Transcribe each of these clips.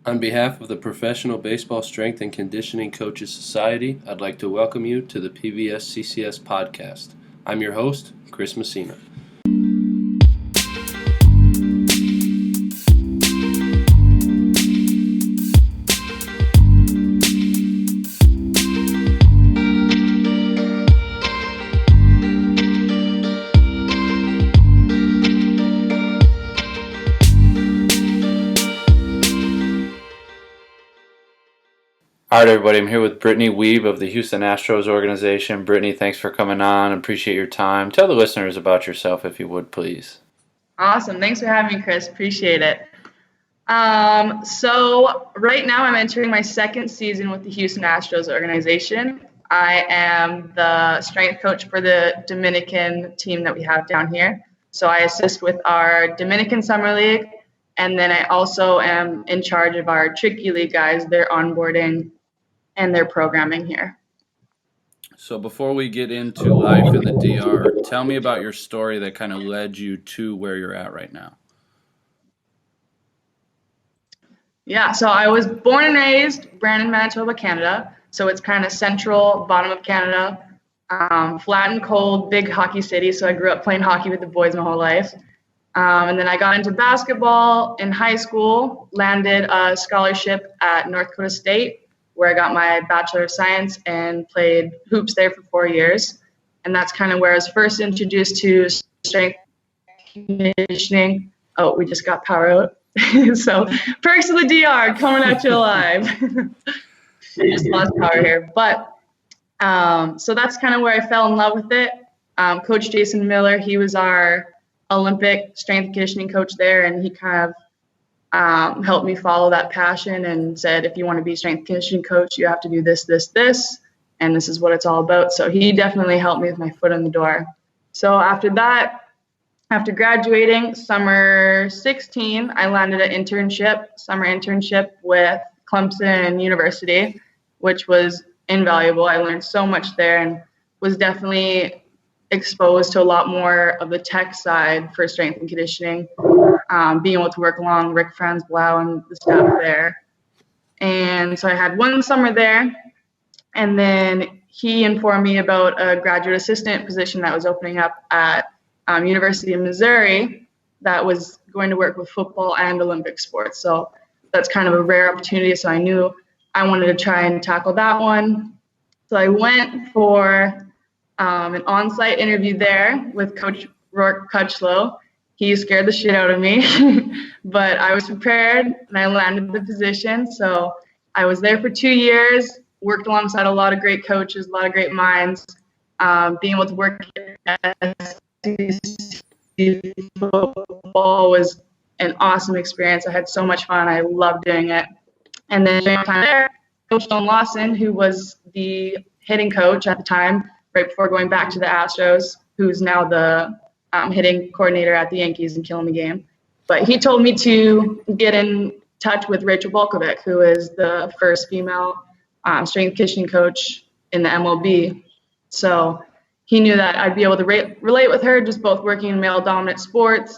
On behalf of the Professional Baseball Strength and Conditioning Coaches Society, I'd like to welcome you to the PBSCCS Podcast. I'm your host, Chris Messina. All right, everybody, I'm here with Brittany Wiebe of the Houston Astros organization. Brittany, thanks for coming on. Appreciate your time. Tell the listeners about yourself, if you would, please. Awesome. Thanks for having me, Chris. Appreciate it. So right now I'm entering my second season with the Houston Astros organization. I am the strength coach for the Dominican team that we have down here. So I assist with our Dominican Summer League, and then I also am in charge of our Tricky League guys, their onboarding and their programming here. So before we get into life in the DR, tell me about your story that kind of led you to where you're at right now. Yeah, so I was born and raised Brandon, Manitoba, Canada. So it's kind of central, bottom of Canada, flat and cold, big hockey city. So I grew up playing hockey with the boys my whole life. And then I got into basketball in high school, landed a scholarship at North Dakota State, where I got my Bachelor of Science and played hoops there for 4 years. And that's kind of where I was first introduced to strength conditioning. Oh, we just got power out. So perks of the DR coming at you live. Just lost power here. But so that's kind of where I fell in love with it. Coach Jason Miller, he was our Olympic strength conditioning coach there, and he kind of helped me follow that passion and said, if you want to be a strength conditioning coach, you have to do this, and this is what it's all about. So he definitely helped me with my foot in the door. So after that, after graduating, summer 16, I landed an summer internship with Clemson University, which was invaluable. I learned so much there and was definitely exposed to a lot more of the tech side for strength and conditioning, being able to work along Rick Franz-Blau and the staff there. And so I had one summer there, and then he informed me about a graduate assistant position that was opening up at University of Missouri that was going to work with football and Olympic sports. So that's kind of a rare opportunity, so I knew I wanted to try and tackle that one. So I went for an on-site interview there with Coach Rourke Cutchlow. He scared the shit out of me, but I was prepared and I landed the position. So I was there for 2 years, worked alongside a lot of great coaches, a lot of great minds. Being able to work at SEC football was an awesome experience. I had so much fun. I loved doing it. And then during my time there, Coach John Lawson, who was the hitting coach at the time, right before going back to the Astros, who's now the hitting coordinator at the Yankees and killing the game. But he told me to get in touch with Rachel Volkovic, who is the first female strength conditioning coach in the MLB. So he knew that I'd be able to relate with her, just both working in male-dominant sports.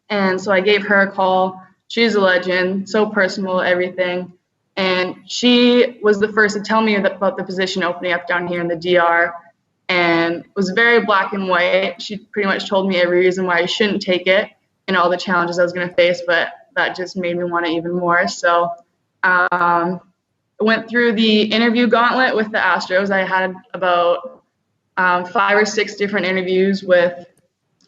And so I gave her a call. She's a legend, so personal, everything. And she was the first to tell me about the position opening up down here in the DR, and was very black and white. She pretty much told me every reason why I shouldn't take it and all the challenges I was going to face, but that just made me want it even more. So I went through the interview gauntlet with the Astros. I had about 5 or 6 different interviews with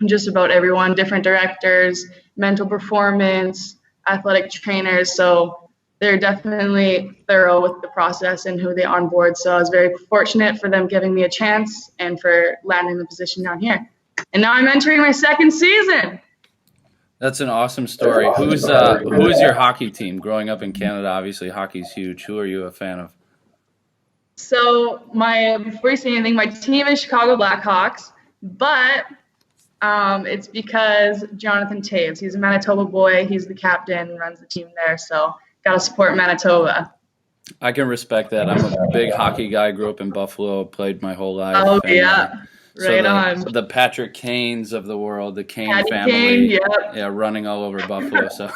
just about everyone, different directors, mental performance, athletic trainers. So they're definitely thorough with the process and who they onboard. So I was very fortunate for them giving me a chance and for landing the position down here. And now I'm entering my second season. That's an awesome story. Who's your hockey team? Growing up in Canada, obviously hockey's huge. Who are you a fan of? So before you say anything, my team is Chicago Blackhawks, but it's because Jonathan Taves. He's a Manitoba boy. He's the captain, runs the team there. So got to support Manitoba. I can respect that. I'm a big hockey guy. Grew up in Buffalo. Played my whole life. Oh, yeah. Right on. The Patrick Kanes of the world, the Kane Patty family. Kane, yep. Yeah, running all over Buffalo. So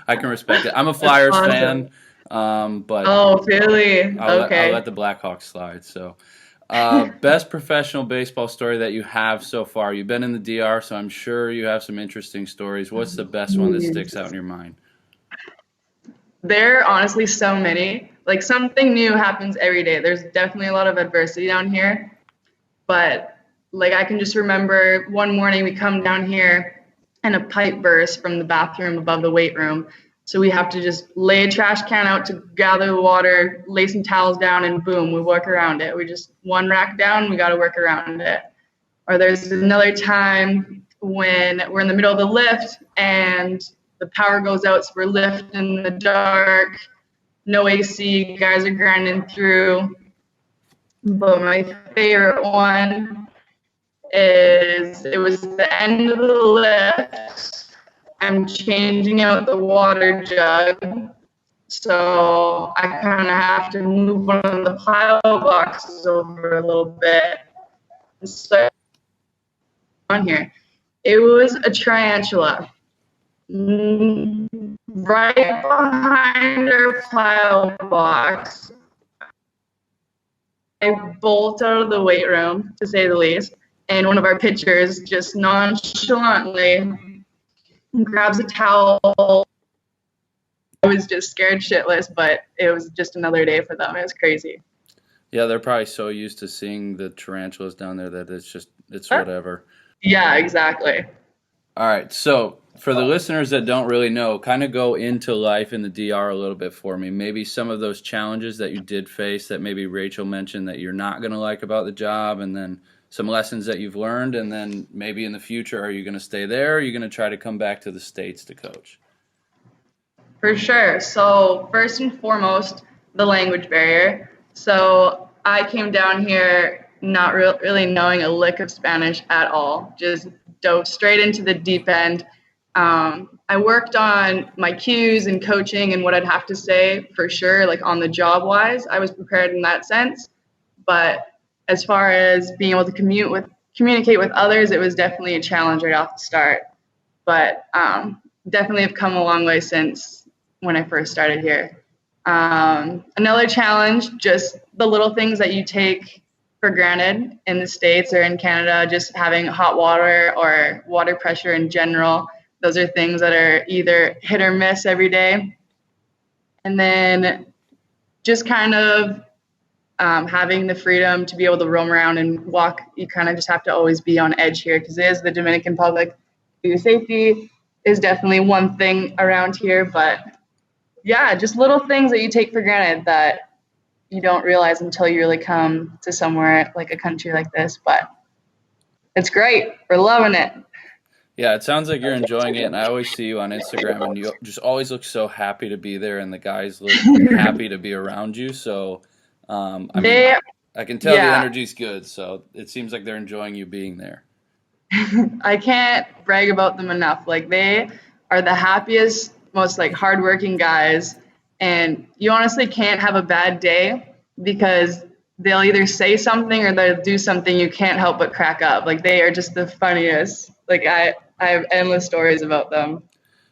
I can respect it. I'm a Flyers fan, but Oh, Philly. I'll Okay. let the Blackhawks slide. So best professional baseball story that you have so far. You've been in the DR, so I'm sure you have some interesting stories. What's the best one that sticks out in your mind? There are honestly so many. Like, something new happens every day. There's definitely a lot of adversity down here. But, like, I can just remember one morning we come down here and a pipe burst from the bathroom above the weight room. So we have to just lay a trash can out to gather the water, lay some towels down, and boom, we work around it. We just one rack down, we got to work around it. Or there's another time when we're in the middle of the lift and the power goes out, so we're lifting in the dark, no AC, guys are grinding through. But my favorite one is, it was the end of the lift. I'm changing out the water jug, so I kind of have to move one of the pile boxes over a little bit. So on here, it was a tarantula. Right behind our pile box. I bolt out of the weight room, to say the least, and one of our pitchers just nonchalantly grabs a towel. I was just scared shitless, but it was just another day for them. It was crazy. Yeah, they're probably so used to seeing the tarantulas down there that it's whatever. Yeah, exactly. All right, so for the listeners that don't really know, kind of go into life in the DR a little bit for me. Maybe some of those challenges that you did face that maybe Rachel mentioned that you're not going to like about the job, and then some lessons that you've learned, and then maybe in the future, are you going to stay there, or are you going to try to come back to the States to coach? For sure. So first and foremost, the language barrier. So I came down here not really knowing a lick of Spanish at all, just dove straight into the deep end. I worked on my cues and coaching and what I'd have to say for sure, like on the job wise. I was prepared in that sense. But as far as being able to communicate with others, it was definitely a challenge right off the start. But definitely have come a long way since when I first started here. Another challenge, just the little things that you take for granted in the States or in Canada, just having hot water or water pressure in general. Those are things that are either hit or miss every day. And then just kind of having the freedom to be able to roam around and walk. You kind of just have to always be on edge here because it is the Dominican Republic. Food safety is definitely one thing around here. But yeah, just little things that you take for granted that you don't realize until you really come to somewhere like a country like this. But it's great. We're loving it. Yeah, it sounds like you're enjoying it, and I always see you on Instagram, and you just always look so happy to be there, and the guys look happy to be around you. So, I can tell the energy's good, so it seems like they're enjoying you being there. I can't brag about them enough. Like, they are the happiest, most like hardworking guys, and you honestly can't have a bad day because they'll either say something or they'll do something you can't help but crack up. Like, they are just the funniest. Like, I have endless stories about them.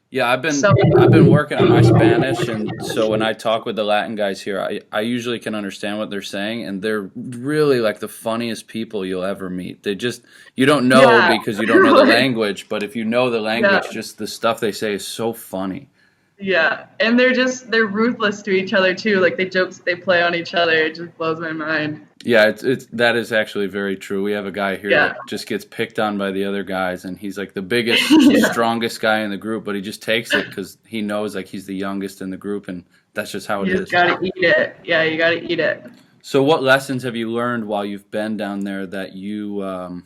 Yeah, I've been working on my Spanish, and so when I talk with the Latin guys here, I usually can understand what they're saying, and they're really like the funniest people you'll ever meet. You don't know because you don't know the language, but if you know the language, just the stuff they say is so funny. Yeah, and they're ruthless to each other too. Like, the jokes they play on each other, it just blows my mind. Yeah, that is actually very true. We have a guy here that just gets picked on by the other guys, and he's like the biggest, strongest guy in the group, but he just takes it because he knows like he's the youngest in the group, and that's just how it is. You just gotta eat it. Yeah, you gotta eat it. So, what lessons have you learned while you've been down there that you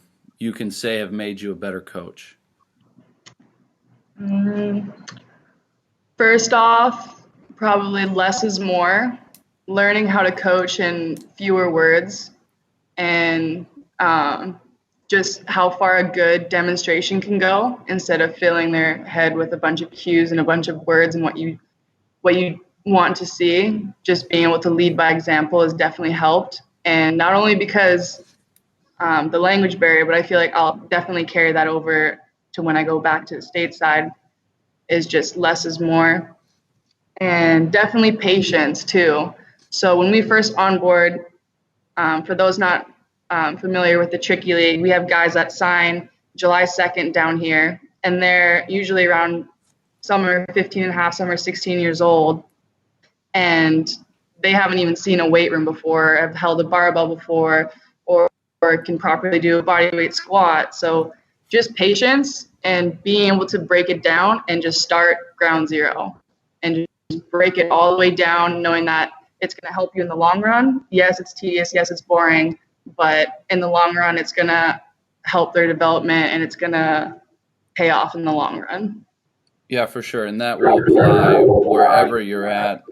can say have made you a better coach? First off, probably less is more. Learning how to coach in fewer words, and just how far a good demonstration can go instead of filling their head with a bunch of cues and a bunch of words and what you want to see. Just being able to lead by example has definitely helped. And not only because the language barrier, but I feel like I'll definitely carry that over to when I go back to the stateside, is just less is more. And definitely patience too. So when we first onboard, for those not familiar with the Tricky League, we have guys that sign July 2nd down here, and they're usually around, some are 15 and a half, some are 16 years old, and they haven't even seen a weight room before, have held a barbell before, or can properly do a body weight squat. So just patience and being able to break it down and just start ground zero and just break it all the way down, knowing that it's going to help you in the long run. Yes, it's tedious. Yes, it's boring. But in the long run, it's going to help their development and it's going to pay off in the long run. Yeah, for sure. And that will apply wherever you're at,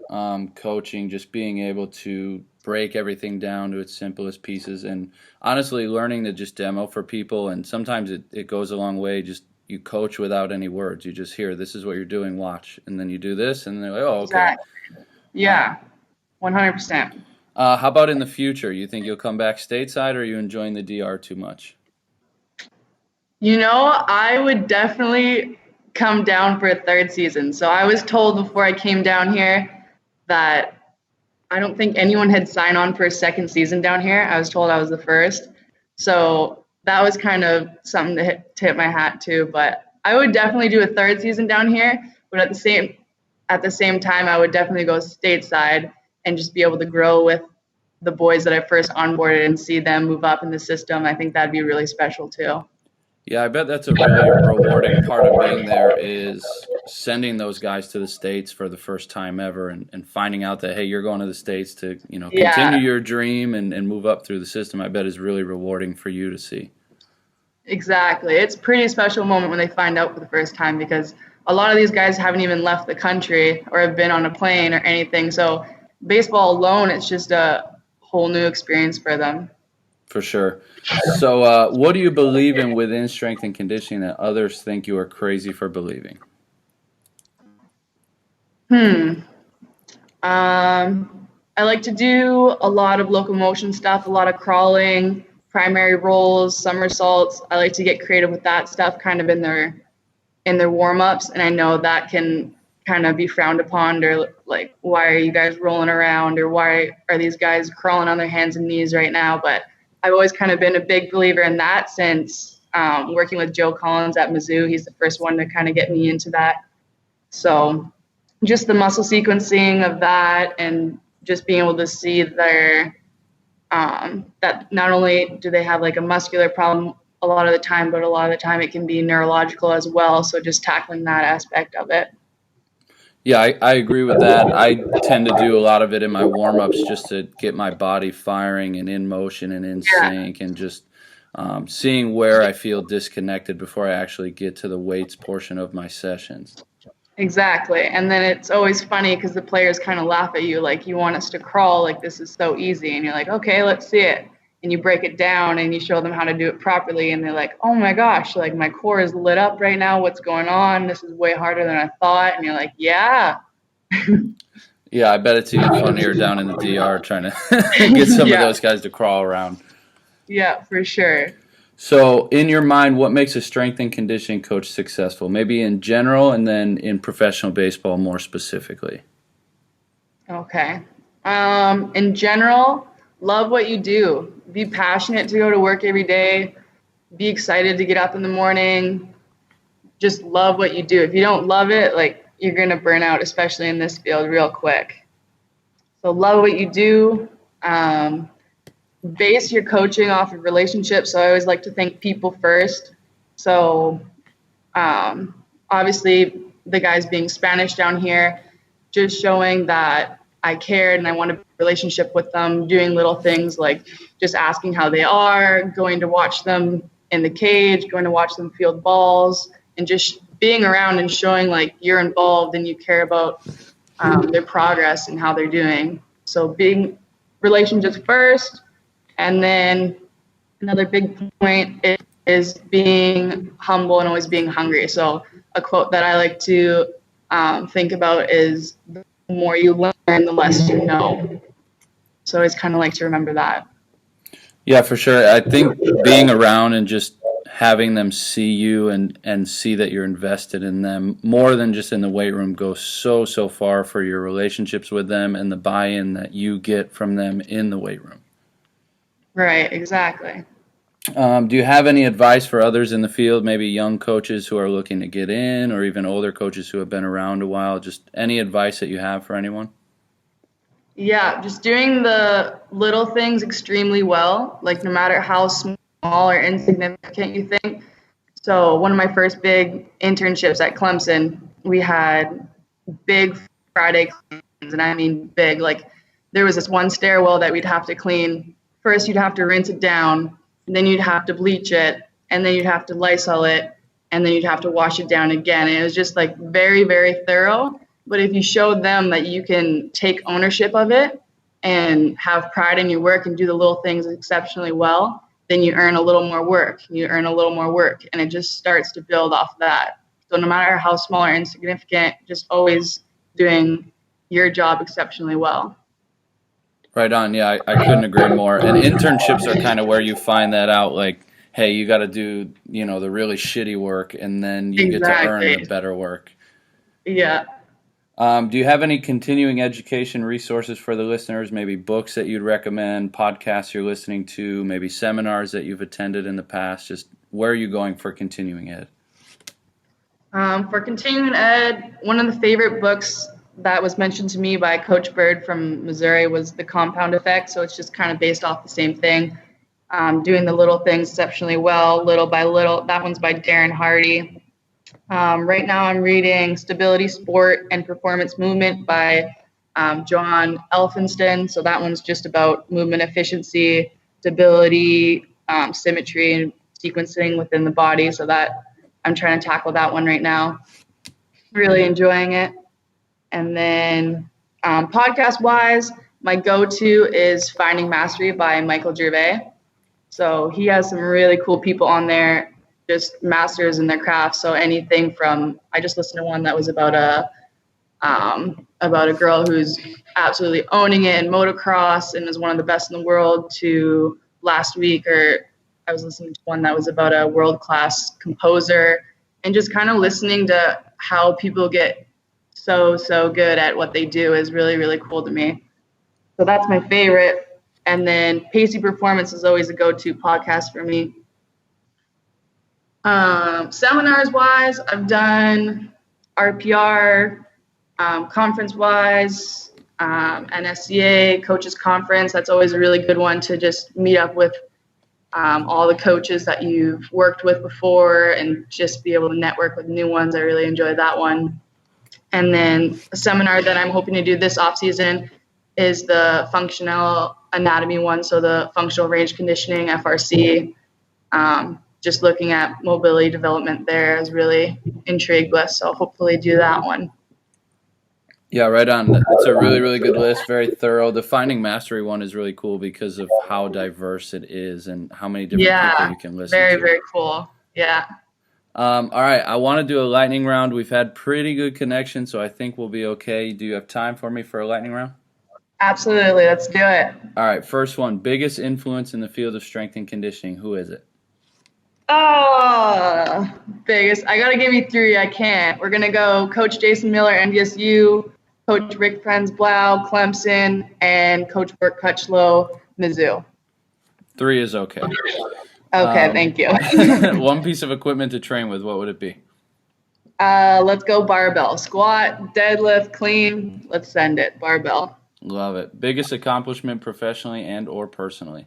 coaching, just being able to break everything down to its simplest pieces. And honestly, learning to just demo for people. And sometimes it goes a long way. Just you coach without any words. You just hear, this is what you're doing, watch. And then you do this, and they're like, oh, okay. Exactly. Yeah, 100%. How about in the future? You think you'll come back stateside, or are you enjoying the DR too much? I would definitely come down for a third season. So I was told before I came down here that I don't think anyone had signed on for a second season down here. I was told I was the first. So that was kind of something to tip my hat to. But I would definitely do a third season down here. But at the same time, I would definitely go stateside and just be able to grow with the boys that I first onboarded and see them move up in the system. I think that'd be really special too. Yeah, I bet that's a really rewarding part of being there, is sending those guys to the States for the first time ever and finding out that, hey, you're going to the States to, continue your dream and move up through the system. I bet is really rewarding for you to see. Exactly. It's a pretty special moment when they find out for the first time, because a lot of these guys haven't even left the country or have been on a plane or anything. So baseball alone, it's just a whole new experience for them. For sure. So what do you believe in within strength and conditioning that others think you are crazy for believing? I like to do a lot of locomotion stuff, a lot of crawling, primary rolls, somersaults. I like to get creative with that stuff kind of in their warm-ups, and I know that can kind of be frowned upon, or like, why are you guys rolling around, or why are these guys crawling on their hands and knees right now? But I've always kind of been a big believer in that since working with Joe Collins at Mizzou. He's the first one to kind of get me into that. So just the muscle sequencing of that, and just being able to see their that not only do they have like a muscular problem a lot of the time, but a lot of the time it can be neurological as well. So just tackling that aspect of it. Yeah, I agree with that. I tend to do a lot of it in my warm-ups just to get my body firing and in motion and in sync, and just seeing where I feel disconnected before I actually get to the weights portion of my sessions. Exactly. And then it's always funny because the players kind of laugh at you, like, you want us to crawl, like this is so easy. And you're like, okay, let's see it. And you break it down and you show them how to do it properly. And they're like, oh my gosh, like my core is lit up right now. What's going on? This is way harder than I thought. And you're like, yeah. Yeah, I bet it's even funnier down in the DR trying to get some of those guys to crawl around. Yeah, for sure. So in your mind, what makes a strength and conditioning coach successful? Maybe in general, and then in professional baseball more specifically. Okay. In general, love what you do. Be passionate to go to work every day. Be excited to get up in the morning. Just love what you do. If you don't love it, like, you're going to burn out, especially in this field, real quick. So love what you do. Base your coaching off of relationships. So I always like to think people first. So obviously the guys being Spanish down here, just showing that I cared and I want a relationship with them, doing little things like just asking how they are, going to watch them in the cage, going to watch them field balls, and just being around and showing like you're involved and you care about their progress and how they're doing. So being relationships first. And then another big point is being humble and always being hungry. So a quote that I like to think about is, the more you learn, the less you know. So I always kind of like to remember that. Yeah, for sure. I think being around and just having them see you and see that you're invested in them more than just in the weight room goes so far for your relationships with them and the buy-in that you get from them in the weight room. Right, exactly. Do you have any advice for others in the field, maybe young coaches who are looking to get in or even older coaches who have been around a while? Just any advice that you have for anyone? Yeah, just doing the little things extremely well, like no matter how small or insignificant you think. So one of my first big internships at Clemson, we had big Friday cleans, and I mean big. Like there was this one stairwell that we'd have to clean. First, you'd have to rinse it down, and then you'd have to bleach it, and then you'd have to Lysol it, and then you'd have to wash it down again. And it was just like very, very thorough. But if you showed them that you can take ownership of it and have pride in your work and do the little things exceptionally well, then you earn a little more work. You earn a little more work, and it just starts to build off that. So no matter how small or insignificant, just always doing your job exceptionally well. Right on. Yeah, I couldn't agree more. And internships are kind of where you find that out, like, hey, you got to do, the really shitty work, and then you get to earn the better work. Yeah. Do you have any continuing education resources for the listeners, maybe books that you'd recommend, podcasts you're listening to, maybe seminars that you've attended in the past? Just where are you going for continuing ed? For continuing ed, one of the favorite books that was mentioned to me by Coach Bird from Missouri was The Compound Effect. So it's just kind of based off the same thing, doing the little things exceptionally well, little by little. That one's by Darren Hardy. Right now I'm reading Stability, Sport, and Performance Movement by John Elphinston. So that one's just about movement efficiency, stability, symmetry, and sequencing within the body. So that I'm trying to tackle that one right now. Really enjoying it. And then podcast-wise, my go-to is Finding Mastery by Michael Gervais. So he has some really cool people on there, just masters in their craft. So anything from, I just listened to one that was about a girl who's absolutely owning it in motocross and is one of the best in the world, to last week, or I was listening to one that was about a world-class composer, and just kind of listening to how people get so good at what they do is really, really cool to me. So that's my favorite. And then Pacey Performance is always a go-to podcast for me. Seminars-wise, I've done RPR, conference-wise, NSCA, Coaches Conference. That's always a really good one to just meet up with all the coaches that you've worked with before and just be able to network with new ones. I really enjoyed that one. And then a seminar that I'm hoping to do this off-season is the functional anatomy one, so the functional range conditioning, FRC. Just looking at mobility development there is really intrigued with, so hopefully do that one. Yeah, right on. It's a really, really good list, very thorough. The Finding Mastery one is really cool because of how diverse it is and how many different people you can listen to. Very, very cool. Yeah. All right, I want to do a lightning round. We've had pretty good connection, so I think we'll be okay. Do you have time for me for a lightning round? Absolutely. Let's do it. All right, first one. Biggest influence in the field of strength and conditioning. Who is it? Oh, biggest. I got to give you three. I can't. We're going to go Coach Jason Miller, NDSU, Coach Rick Prenzblau, Clemson, and Coach Burt Kutchlow, Mizzou. Three is okay. Okay, thank you. One piece of equipment to train with, what would it be? Let's go barbell. Squat, deadlift, clean. Let's send it. Barbell. Love it. Biggest accomplishment professionally and or personally?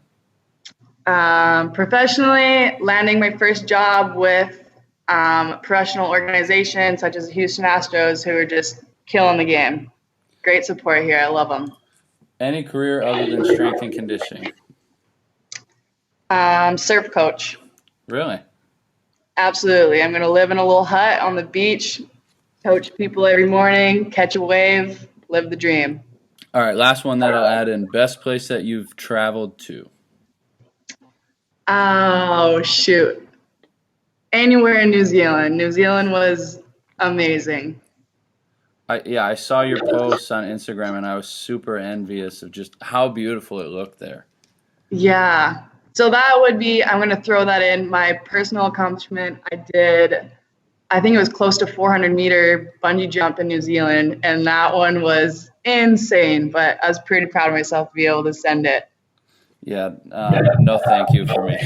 Professionally, landing my first job with a professional organization such as the Houston Astros, who are just killing the game. Great support here. I love them. Any career other than strength and conditioning? Surf coach. Really? Absolutely. I'm going to live in a little hut on the beach, coach people every morning, catch a wave, live the dream. All right, last one that I'll add in. Best place that you've traveled to? Oh, shoot. Anywhere in New Zealand. New Zealand was amazing. I saw your posts on Instagram, and I was super envious of just how beautiful it looked there. Yeah. So that would be, I'm going to throw that in, my personal accomplishment. I think it was close to 400-meter bungee jump in New Zealand, and that one was insane, but I was pretty proud of myself to be able to send it. Yeah, no thank you for me.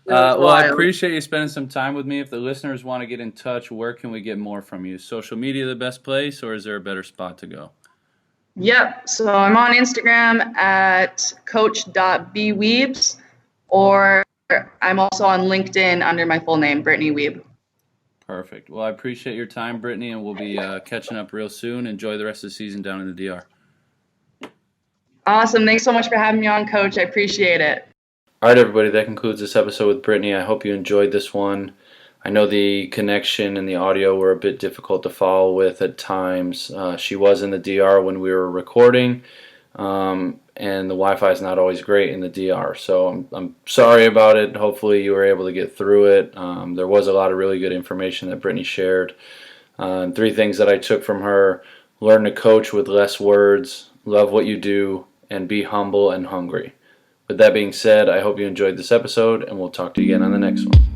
Well, I appreciate you spending some time with me. If the listeners want to get in touch, where can we get more from you? Social media the best place, or is there a better spot to go? Yep, so I'm on Instagram at coach.bweebs, or I'm also on LinkedIn under my full name, Brittany Wiebe. Perfect. Well, I appreciate your time, Brittany, and we'll be catching up real soon. Enjoy the rest of the season down in the DR. Awesome. Thanks so much for having me on, Coach. I appreciate it. All right, everybody, that concludes this episode with Brittany. I hope you enjoyed this one. I know the connection and the audio were a bit difficult to follow with at times. She was in the DR when we were recording, and the Wi-Fi is not always great in the DR, so I'm sorry about it. Hopefully you were able to get through it. There was a lot of really good information that Brittany shared. 3 things that I took from her: learn to coach with less words, love what you do, and be humble and hungry. With that being said, I hope you enjoyed this episode, and we'll talk to you again on the next one.